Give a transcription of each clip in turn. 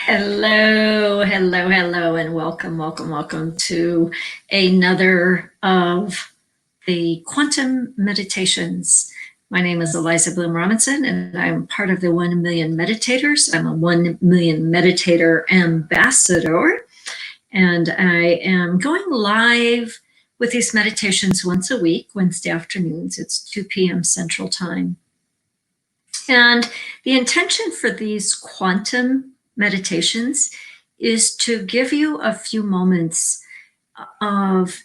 Hello, hello, hello, and welcome to another of the quantum meditations. My name is Aliza Bloom Robinson, and I'm part of the 1 Million Meditators. I'm a 1 Million Meditator ambassador, and I am going live with these meditations once a week, Wednesday afternoons. It's 2 p.m. Central Time. And the intention for these quantum meditations is to give you a few moments of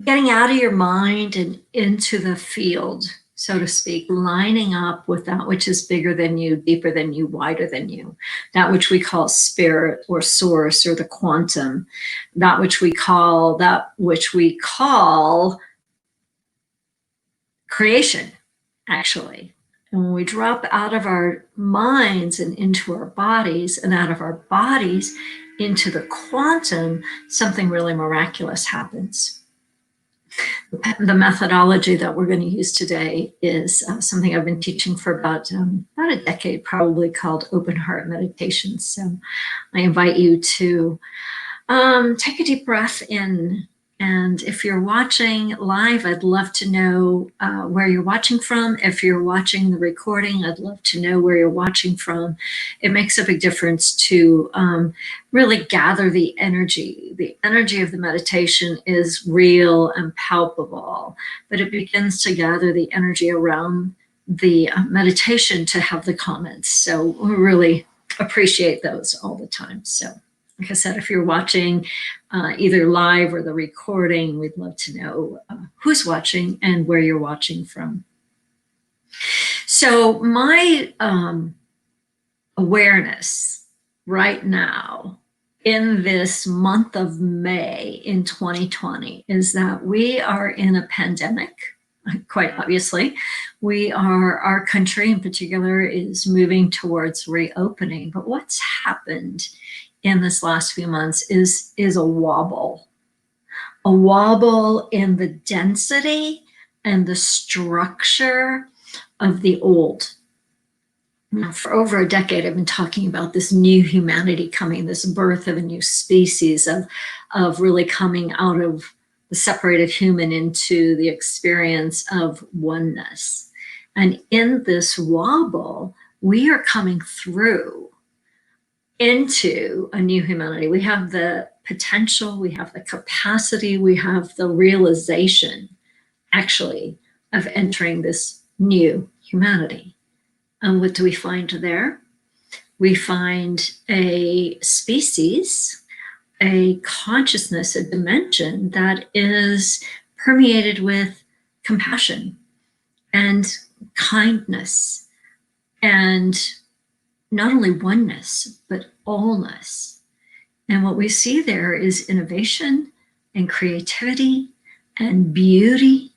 getting out of your mind and into the field, so to speak, lining up with that which is bigger than you, deeper than you, wider than you, that which we call spirit or source or the quantum, that which we call creation, actually. And when we drop out of our minds and into our bodies, and out of our bodies into the quantum, something really miraculous happens. The methodology that we're going to use today is something I've been teaching for about a decade, probably, called open heart meditation. So I invite you to take a deep breath in. And if you're watching live, I'd love to know where you're watching from. If you're watching the recording, I'd love to know where you're watching from. It makes a big difference to really gather the energy. The energy of the meditation is real and palpable, but it begins to gather the energy around the meditation to have the comments. So we really appreciate those all the time. So, like I said, if you're watching either live or the recording, we'd love to know who's watching and where you're watching from. So my awareness right now in this month of May in 2020 is that we are in a pandemic. Quite obviously, our country in particular is moving towards reopening. But what's happened in this last few months is a wobble in the density and the structure of the old. Now, for over a decade, I've been talking about this new humanity coming, this birth of a new species, of really coming out of the separated human into the experience of oneness. And in this wobble, we are coming through into a new humanity. We have the potential, we have the capacity, we have the realization, actually, of entering this new humanity. And what do we find there? We find a species, a consciousness, a dimension that is permeated with compassion and kindness, and not only oneness, but allness. And what we see there is innovation and creativity and beauty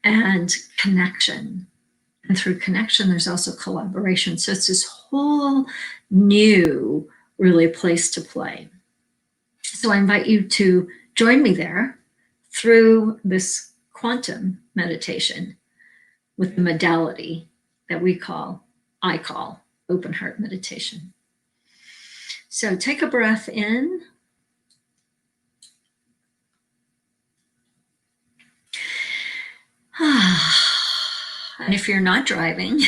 and connection. And through connection, there's also collaboration. So it's this whole new, really, place to play. So I invite you to join me there through this quantum meditation with the modality that I call open heart meditation. So take a breath in. And if you're not driving,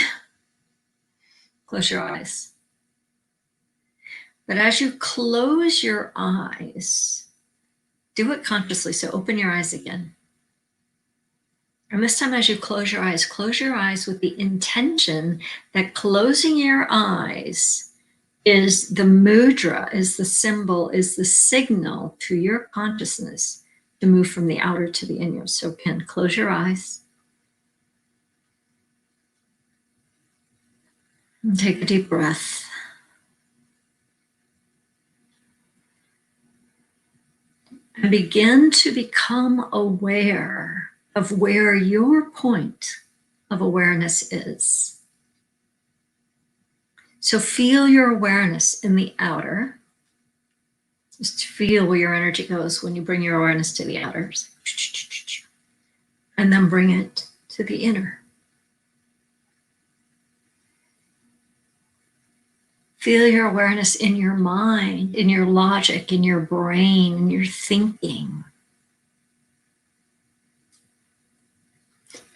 close your eyes. But as you close your eyes, do it consciously. So open your eyes again. And this time, as you close your eyes with the intention that closing your eyes is the mudra, is the symbol, is the signal to your consciousness to move from the outer to the inner. So again, close your eyes. And take a deep breath. And begin to become aware of where your point of awareness is. So feel your awareness in the outer. Just feel where your energy goes when you bring your awareness to the outer. And then bring it to the inner. Feel your awareness in your mind, in your logic, in your brain, in your thinking.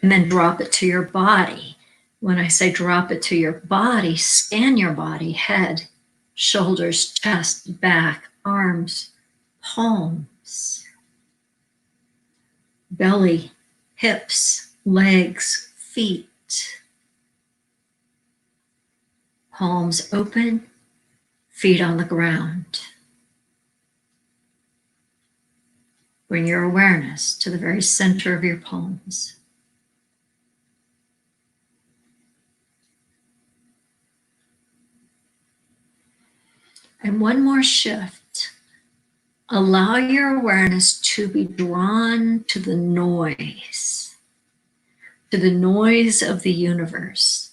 And then drop it to your body. When I say drop it to your body, scan your body, head, shoulders, chest, back, arms, palms, belly, hips, legs, feet. Palms open, feet on the ground. Bring your awareness to the very center of your palms. And one more shift. Allow your awareness to be drawn to the noise of the universe,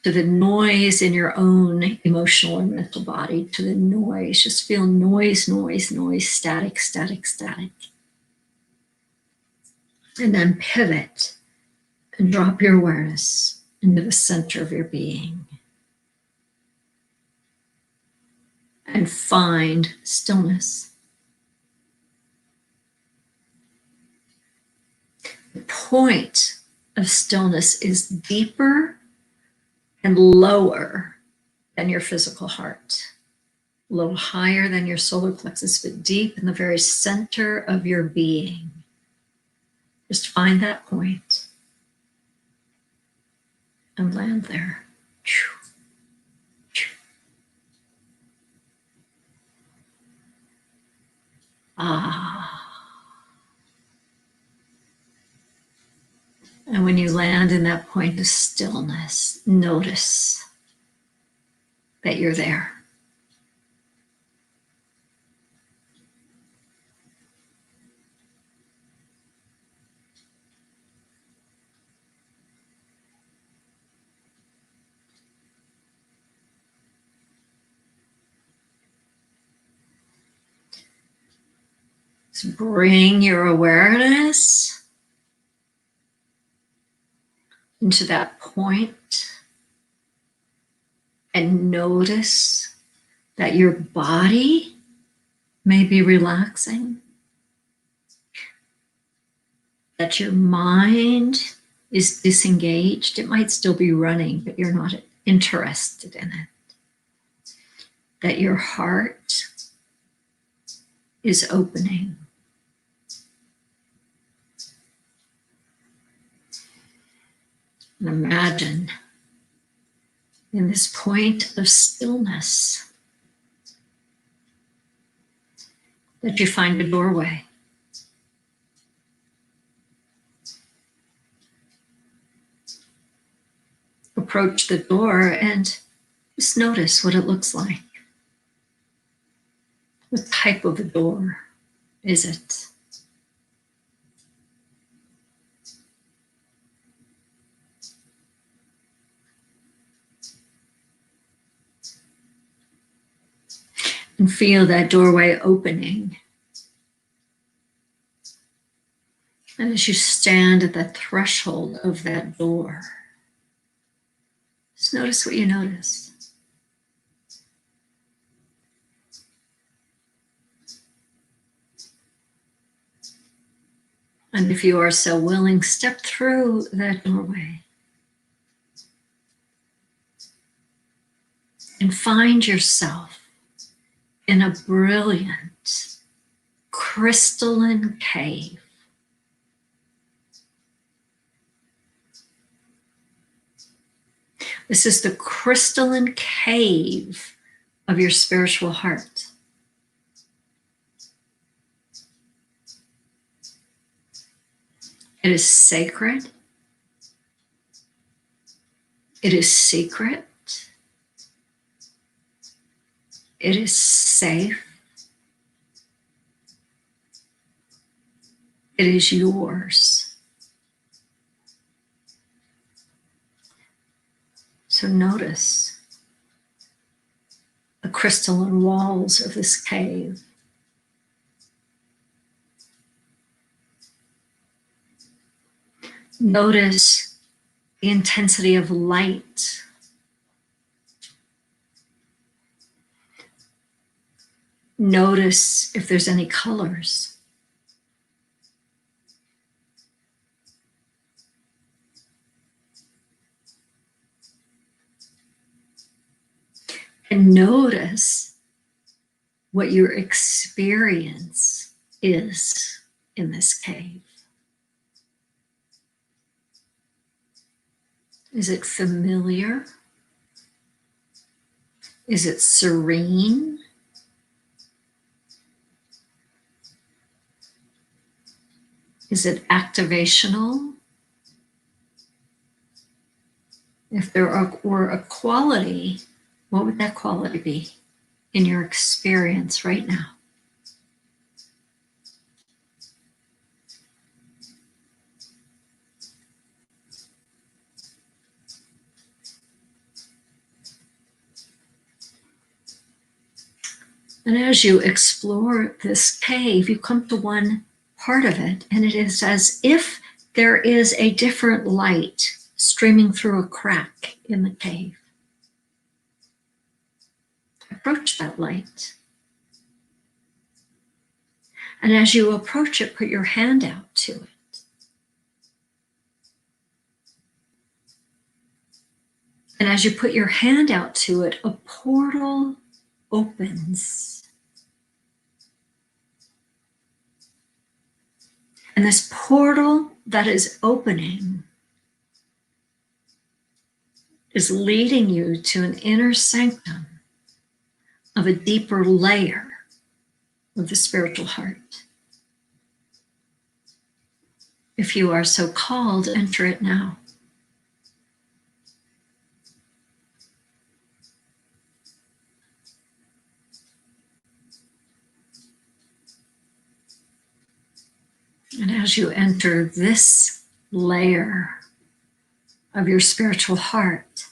to the noise in your own emotional and mental body, to the noise. Just feel noise, noise, noise, static, static, static. And then pivot and drop your awareness into the center of your being. And find stillness. The point of stillness is deeper and lower than your physical heart. A little higher than your solar plexus, but deep in the very center of your being. Just find that point and land there. And when you land in that point of stillness, notice that you're there. So bring your awareness into that point and notice that your body may be relaxing, that your mind is disengaged. It might still be running, but you're not interested in it. That your heart is opening. And imagine in this point of stillness that you find a doorway. Approach the door and just notice what it looks like. What type of a door is it? And feel that doorway opening. And as you stand at the threshold of that door, just notice what you notice. And if you are so willing, step through that doorway and find yourself in a brilliant, crystalline cave. This is the crystalline cave of your spiritual heart. It is sacred. It is secret. It is safe. It is yours. So notice the crystalline walls of this cave. Notice the intensity of light Notice if there's any colors. And notice what your experience is in this cave. Is it familiar? Is it serene? Is it activational? If there were a quality, what would that quality be in your experience right now? And as you explore this cave, you come to one part of it, and it is as if there is a different light streaming through a crack in the cave. Approach that light. And as you approach it, put your hand out to it. And as you put your hand out to it, a portal opens. And this portal that is opening is leading you to an inner sanctum of a deeper layer of the spiritual heart. If you are so called, enter it now. And as you enter this layer of your spiritual heart,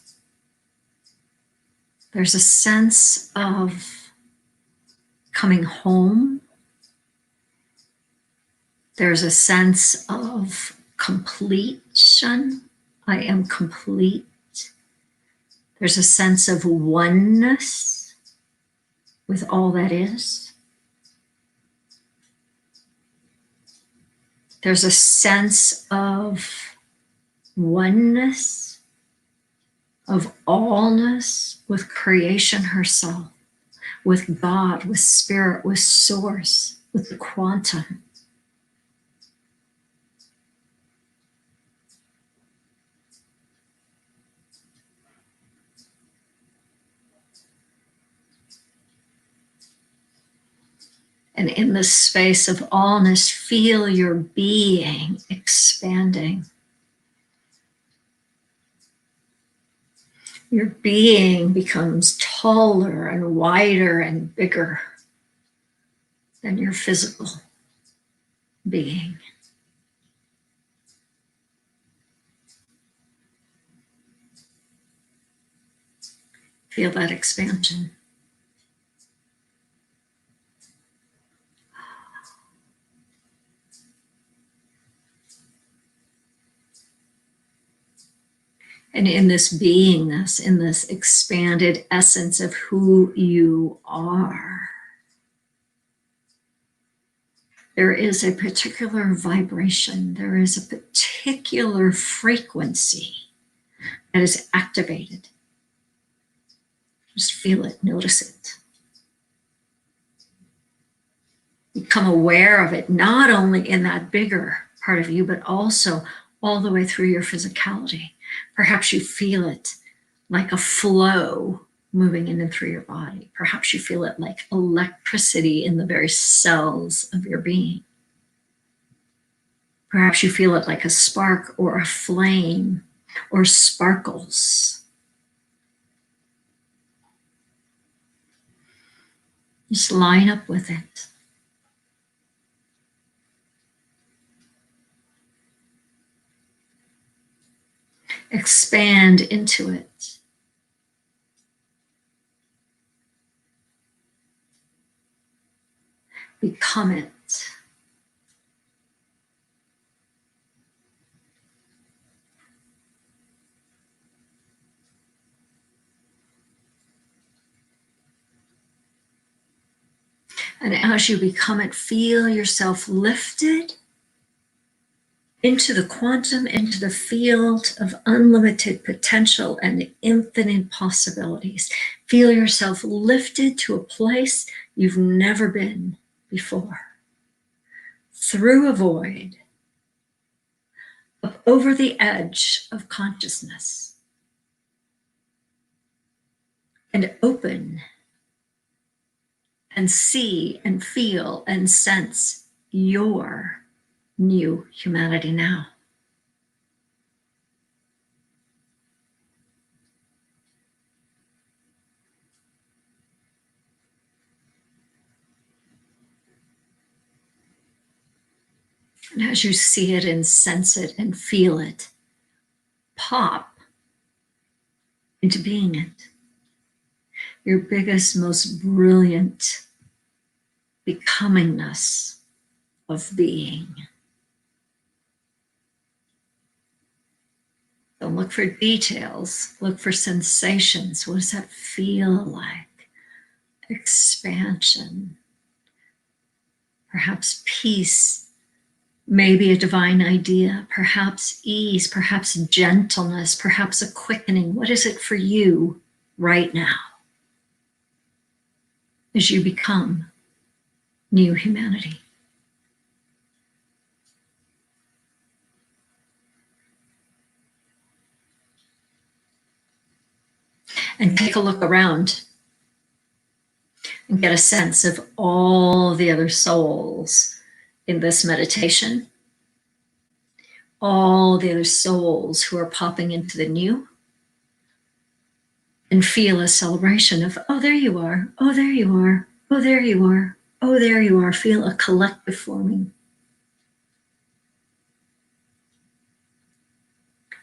there's a sense of coming home. There's a sense of completion. I am complete. There's a sense of oneness with all that is. There's a sense of oneness, of allness with creation herself, with God, with spirit, with source, with the quantum. And in this space of allness, feel your being expanding. Your being becomes taller and wider and bigger than your physical being. Feel that expansion. And in this beingness, in this expanded essence of who you are, there is a particular vibration, there is a particular frequency that is activated. Just feel it, notice it. Become aware of it, not only in that bigger part of you, but also all the way through your physicality. Perhaps you feel it like a flow moving in and through your body. Perhaps you feel it like electricity in the very cells of your being. Perhaps you feel it like a spark or a flame or sparkles. Just line up with it. Expand into it. Become it. And as you become it, feel yourself lifted into the quantum, into the field of unlimited potential and infinite possibilities. Feel yourself lifted to a place you've never been before. Through a void, up over the edge of consciousness, and open and see and feel and sense your new humanity now. And as you see it and sense it and feel it, pop into being it. Your biggest, most brilliant becomingness of being. Don't look for details, look for sensations. What does that feel like? Expansion, perhaps peace, maybe a divine idea, perhaps ease, perhaps gentleness, perhaps a quickening. What is it for you right now as you become new humanity? And take a look around and get a sense of all the other souls in this meditation, all the other souls who are popping into the new, and feel a celebration of, oh, there you are, oh, there you are, oh, there you are, oh, there you are. Feel a collective forming.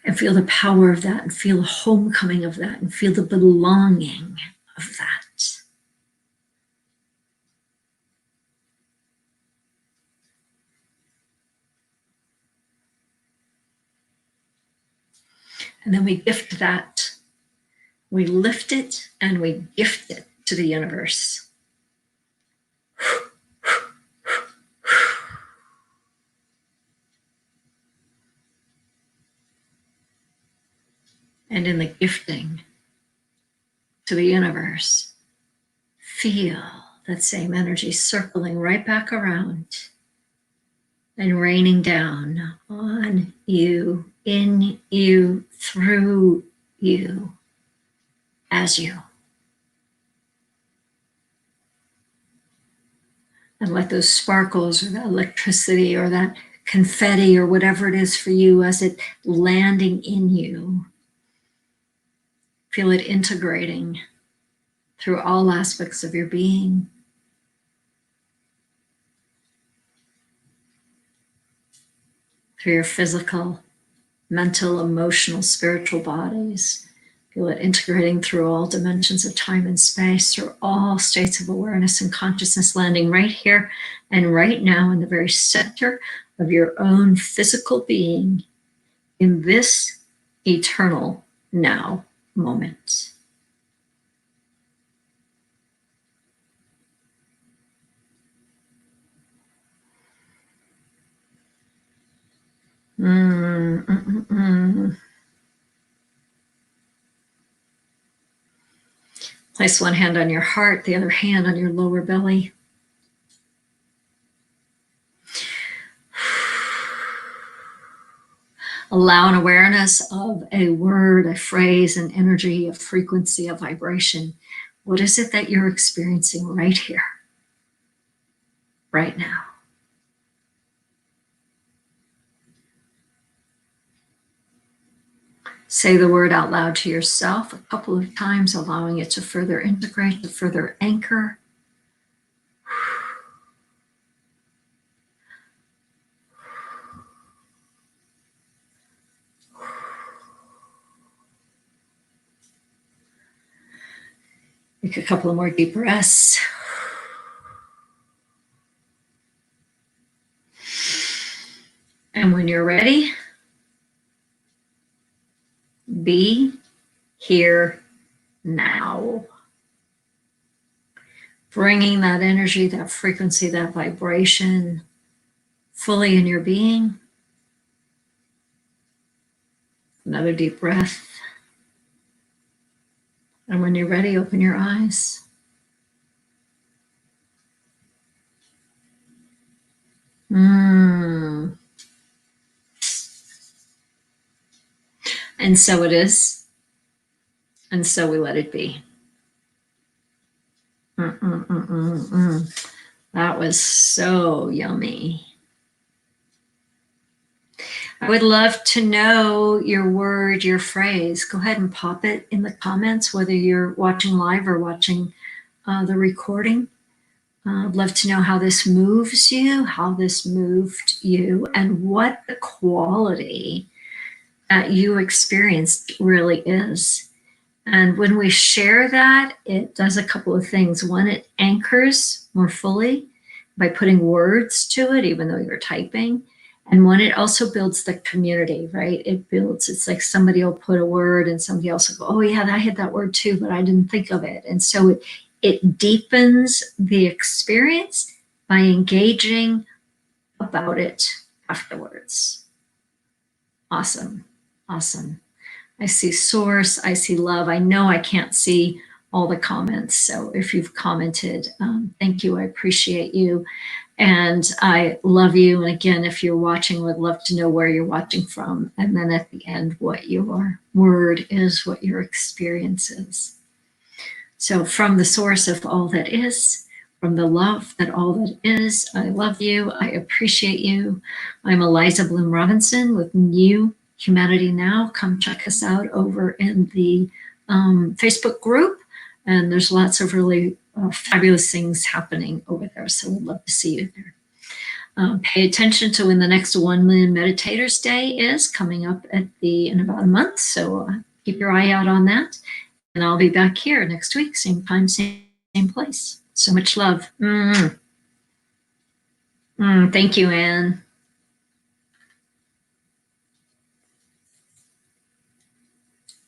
And feel the power of that, and feel the homecoming of that, and feel the belonging of that. And then we gift that. We lift it and we gift it to the universe. And in the gifting to the universe, feel that same energy circling right back around and raining down on you, in you, through you, as you. And let those sparkles or that electricity or that confetti or whatever it is for you, as it landing in you, feel it integrating through all aspects of your being. Through your physical, mental, emotional, spiritual bodies. Feel it integrating through all dimensions of time and space, through all states of awareness and consciousness, landing right here and right now in the very center of your own physical being in this eternal now moment. Place one hand on your heart, the other hand on your lower belly. Allow an awareness of a word, a phrase, an energy, a frequency, a vibration. What is it that you're experiencing right here, right now? Say the word out loud to yourself a couple of times, allowing it to further integrate, to further anchor. Take a couple of more deep breaths. And when you're ready, be here now. bringing that energy, that frequency, that vibration fully in your being. Another deep breath. And when you're ready, open your eyes. And so it is. And so we let it be. That was so yummy. I would love to know your word, your phrase. Go ahead and pop it in the comments, whether you're watching live or watching the recording. I'd love to know how this moves you, how this moved you, and what the quality that you experienced really is. And when we share that, it does a couple of things. One, it anchors more fully by putting words to it, even though you're typing. And one, it also builds the community, right? It's like somebody will put a word and somebody else will go, oh yeah, I had that word too, but I didn't think of it. And so it deepens the experience by engaging about it afterwards. Awesome, awesome. I see source, I see love. I know I can't see all the comments. So if you've commented, thank you, I appreciate you. And I love you. And again, if you're watching, would love to know where you're watching from. And then at the end, what your word is, what your experience is. So from the source of all that is, from the love that all that is, I love you, I appreciate you. I'm Aliza Bloom Robinson with New Humanity Now. Come check us out over in the Facebook group. And there's lots of really fabulous things happening over there. So we'd love to see you there. Pay attention to when the next 1 Million Meditators Day is coming up in about a month. So keep your eye out on that. And I'll be back here next week, same time, same place. So much love. Thank you, Anne.